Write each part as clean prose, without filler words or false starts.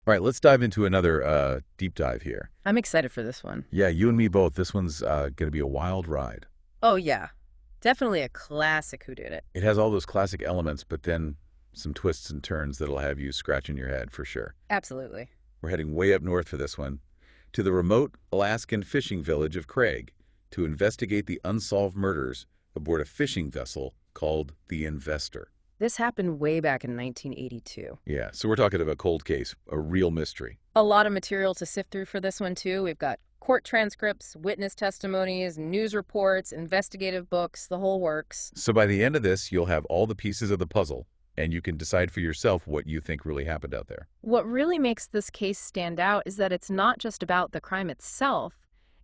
All right, let's dive into another deep dive here. I'm excited for this one. Yeah, you and me both. This one's going to be a wild ride. Oh, yeah. Definitely a classic whodunit. It has all those classic elements, but then some twists and turns that'll have you scratching your head for sure. Absolutely. We're heading way up north for this one, to the remote Alaskan fishing village of Craig, to investigate the unsolved murders aboard a fishing vessel called the Investor. This happened way back in 1982. Yeah, so we're talking about a cold case, a real mystery. A lot of material to sift through for this one, too. We've got court transcripts, witness testimonies, news reports, investigative books, the whole works. So by the end of this, you'll have all the pieces of the puzzle, and you can decide for yourself what you think really happened out there. What really makes this case stand out is that it's not just about the crime itself.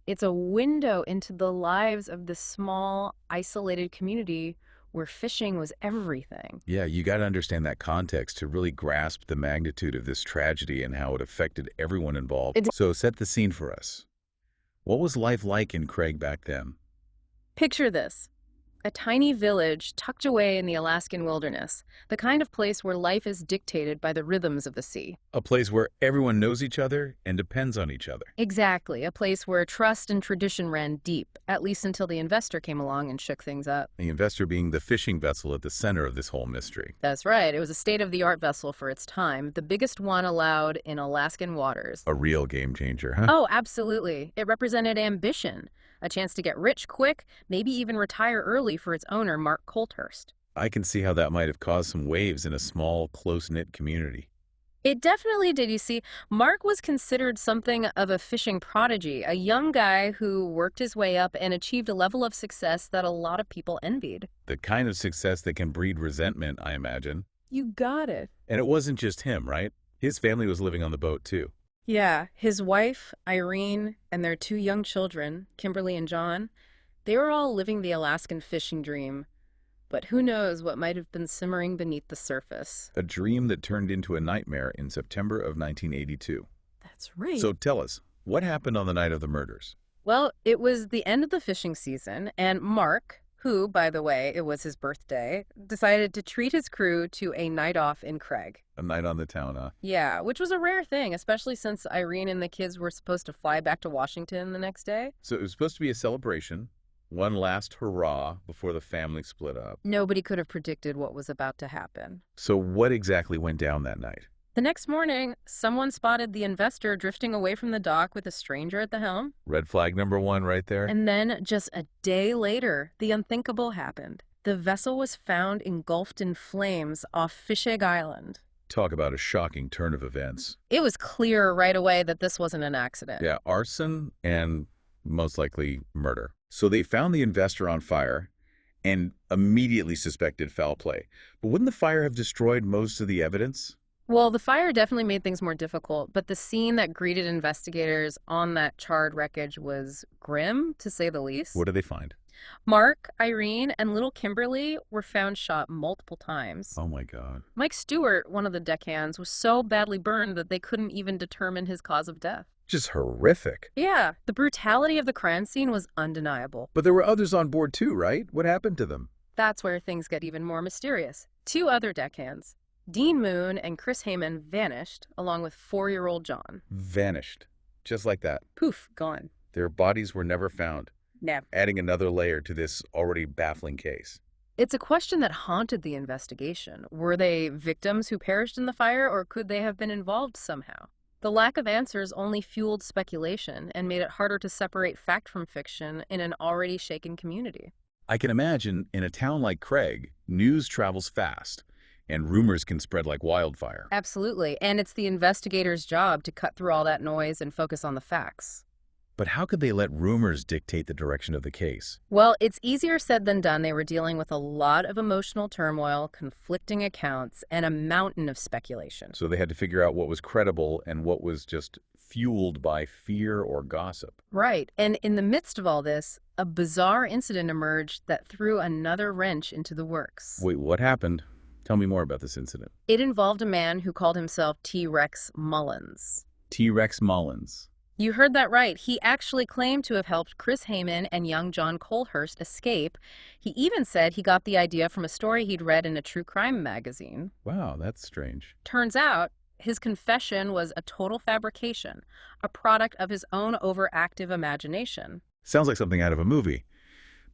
It's a window into the lives of this small, isolated community where fishing was everything. Yeah, you got to understand that context to really grasp the magnitude of this tragedy and how it affected everyone involved. So set the scene for us. What was life like in Craig back then? Picture this. A tiny village tucked away in the Alaskan wilderness, the kind of place where life is dictated by the rhythms of the sea. A place where everyone knows each other and depends on each other. Exactly, a place where trust and tradition ran deep, at least until the Investor came along and shook things up. The Investor being the fishing vessel at the center of this whole mystery. That's right, it was a state-of-the-art vessel for its time, the biggest one allowed in Alaskan waters. A real game changer, huh? Oh, absolutely. It represented ambition. A chance to get rich quick, maybe even retire early for its owner, Mark Colthurst. I can see how that might have caused some waves in a small, close-knit community. It definitely did. You see, Mark was considered something of a fishing prodigy, a young guy who worked his way up and achieved a level of success that a lot of people envied. The kind of success that can breed resentment, I imagine. You got it. And it wasn't just him, right? His family was living on the boat, too. Yeah, his wife, Irene, and their two young children, Kimberly and John, they were all living the Alaskan fishing dream. But who knows what might have been simmering beneath the surface. A dream that turned into a nightmare in September of 1982. That's right. So tell us, what happened on the night of the murders? Well, it was the end of the fishing season, and Mark, who, by the way, it was his birthday, decided to treat his crew to a night off in Craig. A night on the town, huh? Yeah, which was a rare thing, especially since Irene and the kids were supposed to fly back to Washington the next day. So it was supposed to be a celebration, one last hurrah before the family split up. Nobody could have predicted what was about to happen. So what exactly went down that night? The next morning, someone spotted the Investor drifting away from the dock with a stranger at the helm. Red flag number one right there. And then, just a day later, the unthinkable happened. The vessel was found engulfed in flames off Fish Egg Island. Talk about a shocking turn of events. It was clear right away that this wasn't an accident. Yeah, arson and most likely murder. So they found the Investor on fire and immediately suspected foul play. But wouldn't the fire have destroyed most of the evidence? Well, the fire definitely made things more difficult, but the scene that greeted investigators on that charred wreckage was grim, to say the least. What did they find? Mark, Irene, and little Kimberly were found shot multiple times. Oh my God. Mike Stewart, one of the deckhands, was so badly burned that they couldn't even determine his cause of death. Just horrific. Yeah, the brutality of the crime scene was undeniable. But there were others on board too, right? What happened to them? That's where things get even more mysterious. Two other deckhands, Dean Moon and Chris Heyman, vanished, along with 4-year-old John. Vanished. Just like that. Poof, gone. Their bodies were never found. Never. Adding another layer to this already baffling case. It's a question that haunted the investigation. Were they victims who perished in the fire, or could they have been involved somehow? The lack of answers only fueled speculation and made it harder to separate fact from fiction in an already shaken community. I can imagine in a town like Craig, news travels fast, and rumors can spread like wildfire. Absolutely, and it's the investigator's job to cut through all that noise and focus on the facts. But how could they let rumors dictate the direction of the case? Well, it's easier said than done. They were dealing with a lot of emotional turmoil, conflicting accounts, and a mountain of speculation. So they had to figure out what was credible and what was just fueled by fear or gossip. Right, and in the midst of all this, a bizarre incident emerged that threw another wrench into the works. Wait, what happened? Tell me more about this incident. It involved a man who called himself T-Rex Mullins. T-Rex Mullins. You heard that right. He actually claimed to have helped Chris Heyman and young John Colthurst escape. He even said he got the idea from a story he'd read in a true crime magazine. Wow, that's strange. Turns out, His confession was a total fabrication, a product of his own overactive imagination. Sounds like something out of a movie.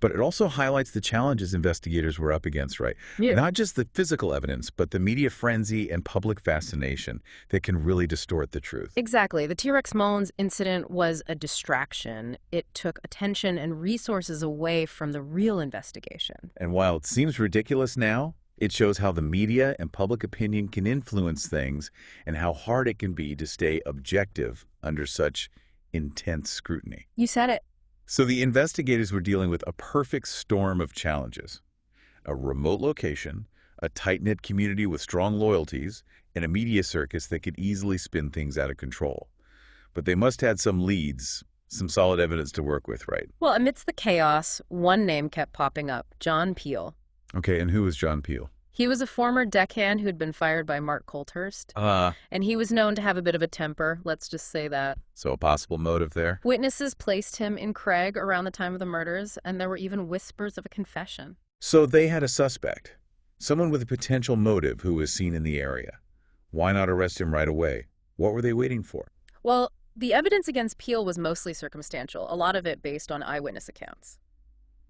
But it also highlights the challenges investigators were up against, right? Yeah. Not just the physical evidence, but the media frenzy and public fascination that can really distort the truth. Exactly. The T-Rex Mullins incident was a distraction. It took attention and resources away from the real investigation. And while it seems ridiculous now, it shows how the media and public opinion can influence things and how hard it can be to stay objective under such intense scrutiny. You said it. So the investigators were dealing with a perfect storm of challenges. A remote location, a tight-knit community with strong loyalties, and a media circus that could easily spin things out of control. But they must have had some leads, some solid evidence to work with, right? Well, amidst the chaos, one name kept popping up, John Peele. Okay, and who was John Peele? He was a former deckhand who'd been fired by Mark Colthurst. And he was known to have a bit of a temper, let's just say that. So a possible motive there? Witnesses placed him in Craig around the time of the murders, and there were even whispers of a confession. So they had a suspect, someone with a potential motive who was seen in the area. Why not arrest him right away? What were they waiting for? Well, the evidence against Peele was mostly circumstantial, a lot of it based on eyewitness accounts.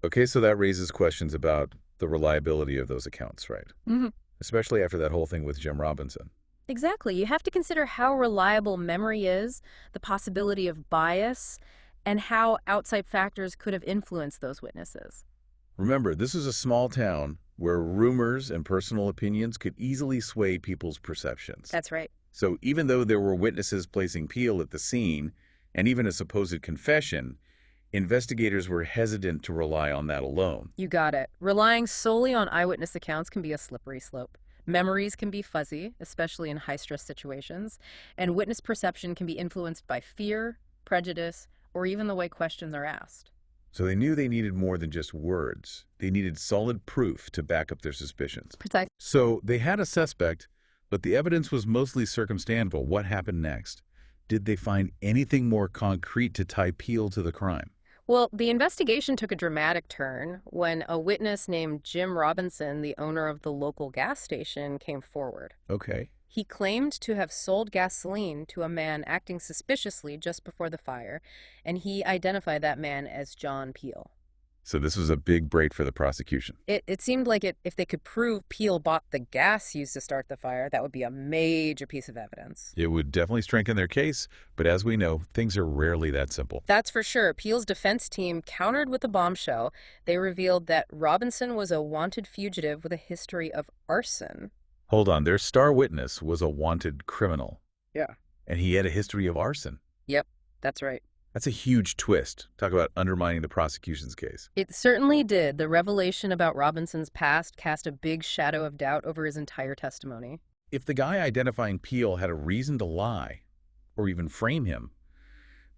Okay, so that raises questions about the reliability of those accounts, right? Mm-hmm. Especially after that whole thing with Jim Robinson. Exactly. You have to consider how reliable memory is, the possibility of bias, and how outside factors could have influenced those witnesses. Remember, this is a small town where rumors and personal opinions could easily sway people's perceptions. That's right. So even though there were witnesses placing Peele at the scene, and even a supposed confession, investigators were hesitant to rely on that alone. You got it. Relying solely on eyewitness accounts can be a slippery slope. Memories can be fuzzy, especially in high-stress situations, and witness perception can be influenced by fear, prejudice, or even the way questions are asked. So they knew they needed more than just words. They needed solid proof to back up their suspicions. Precisely. So they had a suspect, but the evidence was mostly circumstantial. What happened next? Did they find anything more concrete to tie Peele to the crime? Well, the investigation took a dramatic turn when a witness named Jim Robinson, the owner of the local gas station, came forward. Okay. He claimed to have sold gasoline to a man acting suspiciously just before the fire, and he identified that man as John Peele. So this was a big break for the prosecution. It seemed like if they could prove Peele bought the gas used to start the fire, that would be a major piece of evidence. It would definitely strengthen their case, but as we know, things are rarely that simple. That's for sure. Peele's defense team countered with a bombshell. They revealed that Robinson was a wanted fugitive with a history of arson. Hold on, their star witness was a wanted criminal. Yeah. And he had a history of arson. Yep, that's right. That's a huge twist. Talk about undermining the prosecution's case. It certainly did. The revelation about Robinson's past cast a big shadow of doubt over his entire testimony. If the guy identifying Peele had a reason to lie, or even frame him,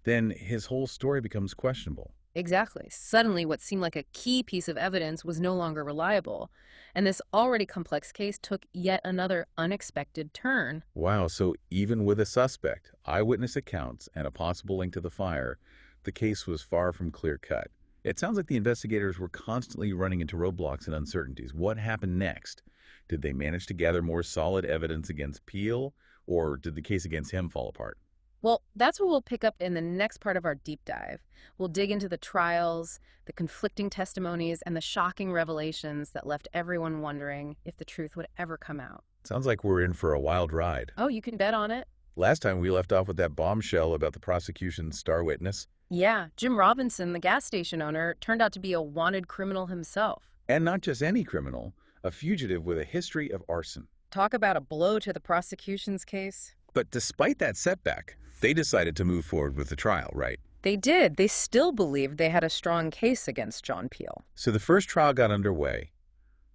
then his whole story becomes questionable. Exactly. Suddenly, what seemed like a key piece of evidence was no longer reliable, and this already complex case took yet another unexpected turn. Wow, so even with a suspect, eyewitness accounts, and a possible link to the fire, the case was far from clear-cut. It sounds like the investigators were constantly running into roadblocks and uncertainties. What happened next? Did they manage to gather more solid evidence against Peele, or did the case against him fall apart? Well, that's what we'll pick up in the next part of our deep dive. We'll dig into the trials, the conflicting testimonies, and the shocking revelations that left everyone wondering if the truth would ever come out. Sounds like we're in for a wild ride. Oh, you can bet on it. Last time we left off with that bombshell about the prosecution's star witness. Yeah, Jim Robinson, the gas station owner, turned out to be a wanted criminal himself. And not just any criminal, a fugitive with a history of arson. Talk about a blow to the prosecution's case. But despite that setback, they decided to move forward with the trial, right? They did. They still believed they had a strong case against John Peele. So the first trial got underway.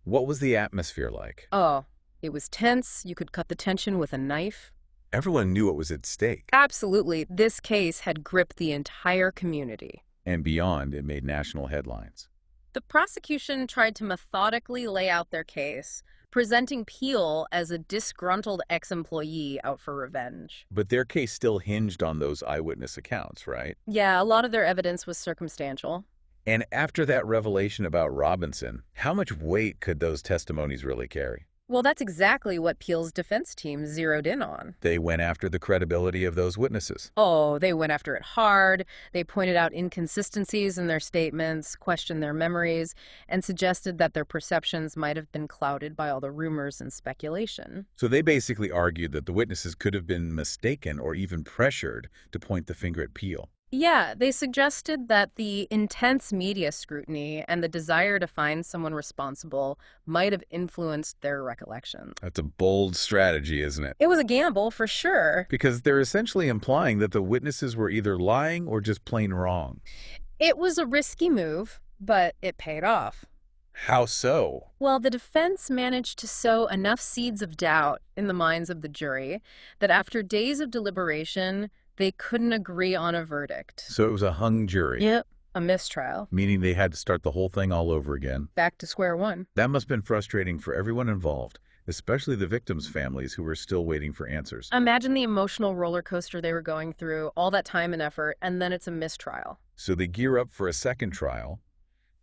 What was the atmosphere like? Oh, it was tense. You could cut the tension with a knife. Everyone knew what was at stake. Absolutely. This case had gripped the entire community. And beyond, it made national headlines. The prosecution tried to methodically lay out their case, presenting Peele as a disgruntled ex-employee out for revenge. But their case still hinged on those eyewitness accounts, right? Yeah, a lot of their evidence was circumstantial. And after that revelation about Robinson, how much weight could those testimonies really carry? Well, that's exactly what Peele's defense team zeroed in on. They went after the credibility of those witnesses. Oh, they went after it hard. They pointed out inconsistencies in their statements, questioned their memories, and suggested that their perceptions might have been clouded by all the rumors and speculation. So they basically argued that the witnesses could have been mistaken or even pressured to point the finger at Peele. Yeah, they suggested that the intense media scrutiny and the desire to find someone responsible might have influenced their recollections. That's a bold strategy, isn't it? It was a gamble, for sure. Because they're essentially implying that the witnesses were either lying or just plain wrong. It was a risky move, but it paid off. How so? Well, the defense managed to sow enough seeds of doubt in the minds of the jury that after days of deliberation, they couldn't agree on a verdict. So it was a hung jury. Yep, a mistrial. Meaning they had to start the whole thing all over again. Back to square one. That must have been frustrating for everyone involved, especially the victims' families who were still waiting for answers. Imagine the emotional roller coaster they were going through, all that time and effort, and then it's a mistrial. So they gear up for a second trial.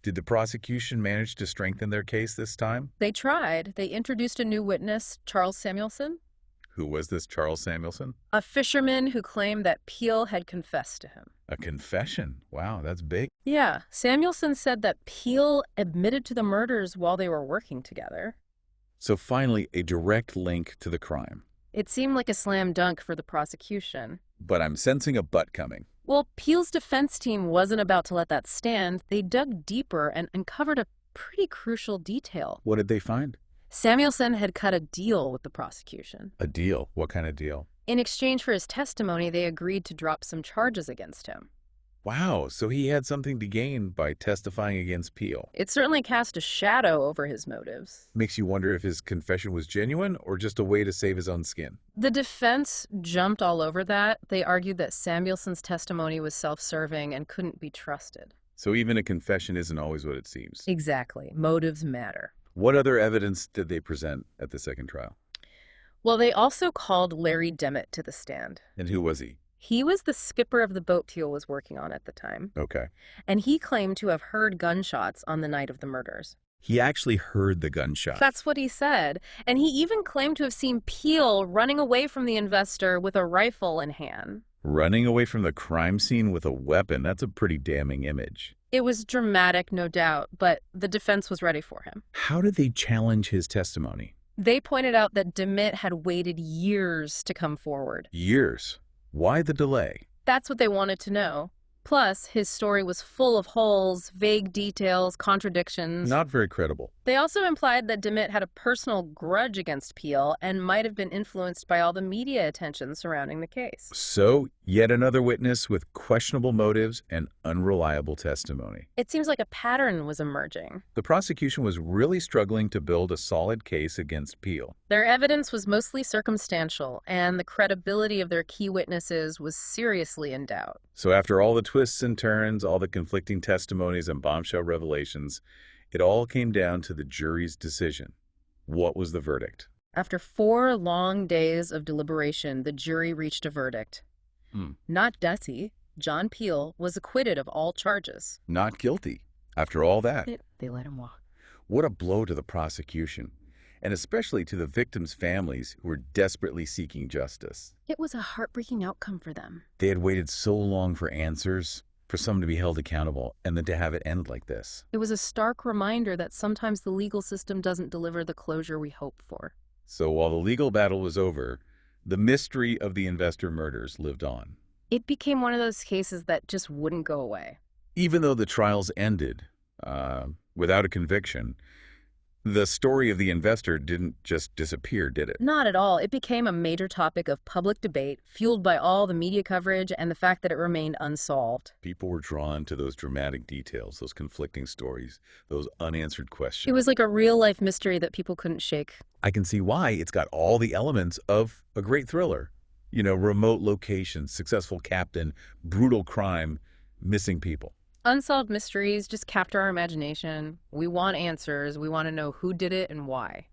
Did the prosecution manage to strengthen their case this time? They tried. They introduced a new witness, Charles Samuelson, Who was this Charles Samuelson? a fisherman who claimed that Peele had confessed to him. A confession. Wow, that's big. Yeah, Samuelson said that Peele admitted to the murders while they were working together. So finally, a direct link to the crime. It seemed like a slam dunk for the prosecution. But I'm sensing a but coming. Well, Peele's defense team wasn't about to let that stand. They dug deeper and uncovered a pretty crucial detail. What did they find? Samuelson had cut a deal with the prosecution. A deal. What kind of deal? In exchange for his testimony, they agreed to drop some charges against him. Wow, so he had something to gain by testifying against Peele. It certainly cast a shadow over his motives. Makes you wonder if his confession was genuine or just a way to save his own skin. The defense jumped all over that. They argued that Samuelson's testimony was self-serving and couldn't be trusted. So even a confession isn't always what it seems. Exactly. Motives matter. What other evidence did they present at the second trial? Well, they also called Larry Demmett to the stand. And who was he? He was the skipper of the boat Peele was working on at the time, Okay. and he claimed to have heard gunshots on the night of the murders. He actually heard the gunshot. That's what he said. And he even claimed to have seen Peele running away from the investor with a rifle in hand. Running away from the crime scene with a weapon, that's a pretty damning image. It was dramatic, no doubt, but the defense was ready for him. How did they challenge his testimony? They pointed out that Demmett had waited years to come forward. Years. Why the delay? That's what they wanted to know. Plus, his story was full of holes, vague details, contradictions. Not very credible. They also implied that Demmett had a personal grudge against Peele and might have been influenced by all the media attention surrounding the case. So, yet another witness with questionable motives and unreliable testimony. It seems like a pattern was emerging. The prosecution was really struggling to build a solid case against Peele. Their evidence was mostly circumstantial, and the credibility of their key witnesses was seriously in doubt. So after all the twists and turns, all the conflicting testimonies and bombshell revelations, it all came down to the jury's decision. What was the verdict? After 4 long days of deliberation, the jury reached a verdict. Not Desi. John Peele was acquitted of all charges. Not guilty. After all that. They let him walk. What a blow to the prosecution, and especially to the victims' families who were desperately seeking justice. It was a heartbreaking outcome for them. They had waited so long for answers, for someone to be held accountable, and then to have it end like this. It was a stark reminder that sometimes the legal system doesn't deliver the closure we hope for. So while the legal battle was over, the mystery of the investor murders lived on. It became one of those cases that just wouldn't go away. Even though the trials ended without a conviction, the story of the investor didn't just disappear, did it? Not at all. It became a major topic of public debate, fueled by all the media coverage and the fact that it remained unsolved. People were drawn to those dramatic details, those conflicting stories, those unanswered questions. It was like a real-life mystery that people couldn't shake. I can see why. It's got all the elements of a great thriller. You know, remote locations, successful captain, brutal crime, missing people. Unsolved mysteries just capture our imagination. We want answers. We want to know who did it and why.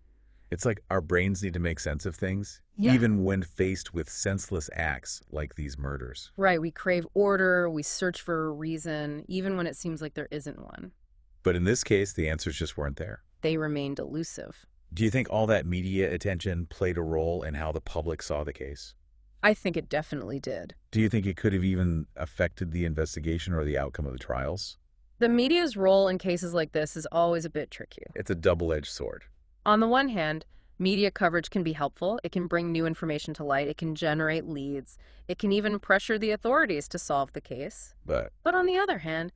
It's like our brains need to make sense of things, Yeah. even when faced with senseless acts like these murders. Right, we crave order, we search for a reason, even when it seems like there isn't one. But in this case, the answers just weren't there. They remained elusive. Do you think all that media attention played a role in how the public saw the case? I think it definitely did. Do you think it could have even affected the investigation or the outcome of the trials? The media's role in cases like this is always a bit tricky. It's a double-edged sword. On the one hand, media coverage can be helpful. It can bring new information to light. It can generate leads. It can even pressure the authorities to solve the case. But But on the other hand,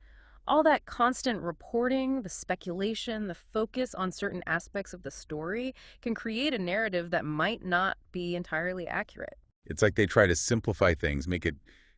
all that constant reporting, the speculation, the focus on certain aspects of the story can create a narrative that might not be entirely accurate. it's like they try to simplify things, make it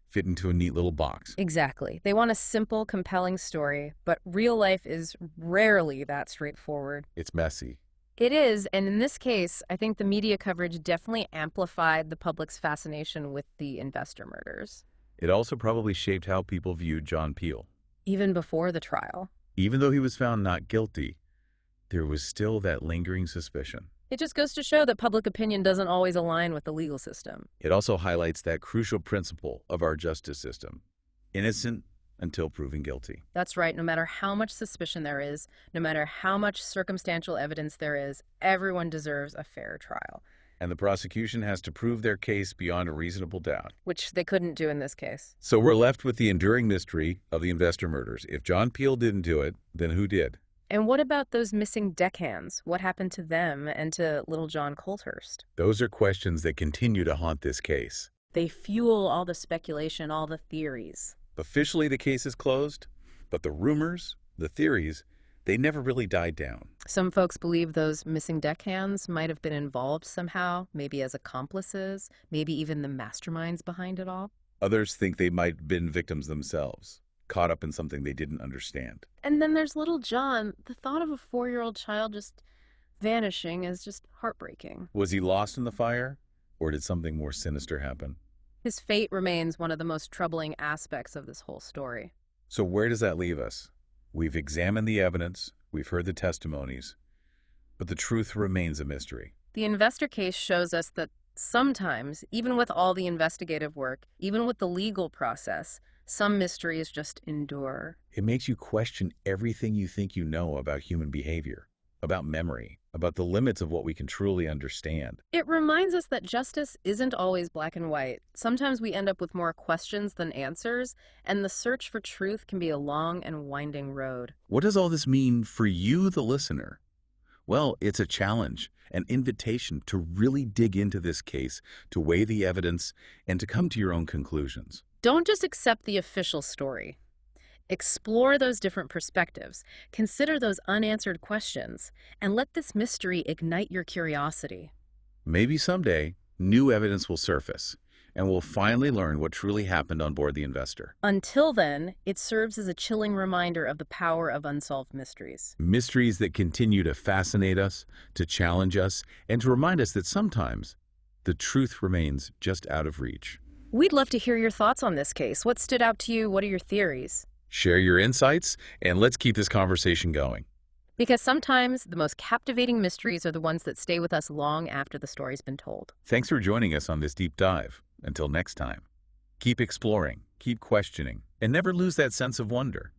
fit into a neat little box. Exactly. They want a simple, compelling story, but real life is rarely that straightforward. It's messy. It is, and in this case, I think the media coverage definitely amplified the public's fascination with the investor murders, It also probably shaped how people viewed John Peele. even before the trial. Even though he was found not guilty, there was still that lingering suspicion. It just goes to show that public opinion doesn't always align with the legal system. It also highlights that crucial principle of our justice system: innocent until proven guilty. That's right, no matter how much suspicion there is, no matter how much circumstantial evidence there is, everyone deserves a fair trial, And the prosecution has to prove their case beyond a reasonable doubt. which they couldn't do in this case. So we're left with the enduring mystery of the investor murders. If John Peele didn't do it, then who did? And what about those missing deckhands? What happened to them and to little John Colthurst? Those are questions that continue to haunt this case. They fuel all the speculation, all the theories. Officially, the case is closed, but the rumors, the theories, they never really died down. Some folks believe those missing deckhands might have been involved somehow, maybe as accomplices, maybe even the masterminds behind it all. Others think they might have been victims themselves, caught up in something they didn't understand. And then there's little John. The thought of a 4-year-old child just vanishing is just heartbreaking. Was he lost in the fire, or did something more sinister happen? His fate remains one of the most troubling aspects of this whole story. So where does that leave us? We've examined the evidence, we've heard the testimonies, but the truth remains a mystery. The investor case shows us that sometimes, even with all the investigative work, even with the legal process, some mysteries just endure. It makes you question everything you think you know about human behavior, about memory, about the limits of what we can truly understand. It reminds us that justice isn't always black and white. Sometimes we end up with more questions than answers, and the search for truth can be a long and winding road. What does all this mean for you, the listener? Well, it's a challenge, an invitation to really dig into this case, to weigh the evidence, and to come to your own conclusions. Don't just accept the official story. Explore those different perspectives, consider those unanswered questions, and let this mystery ignite your curiosity. Maybe someday, new evidence will surface, and we'll finally learn what truly happened on board the Investor. Until then, it serves as a chilling reminder of the power of unsolved mysteries. Mysteries that continue to fascinate us, to challenge us, and to remind us that sometimes the truth remains just out of reach. We'd love to hear your thoughts on this case. What stood out to you? What are your theories? Share your insights, and let's keep this conversation going. Because sometimes the most captivating mysteries are the ones that stay with us long after the story's been told. Thanks for joining us on this deep dive. Until next time, keep exploring, keep questioning, and never lose that sense of wonder.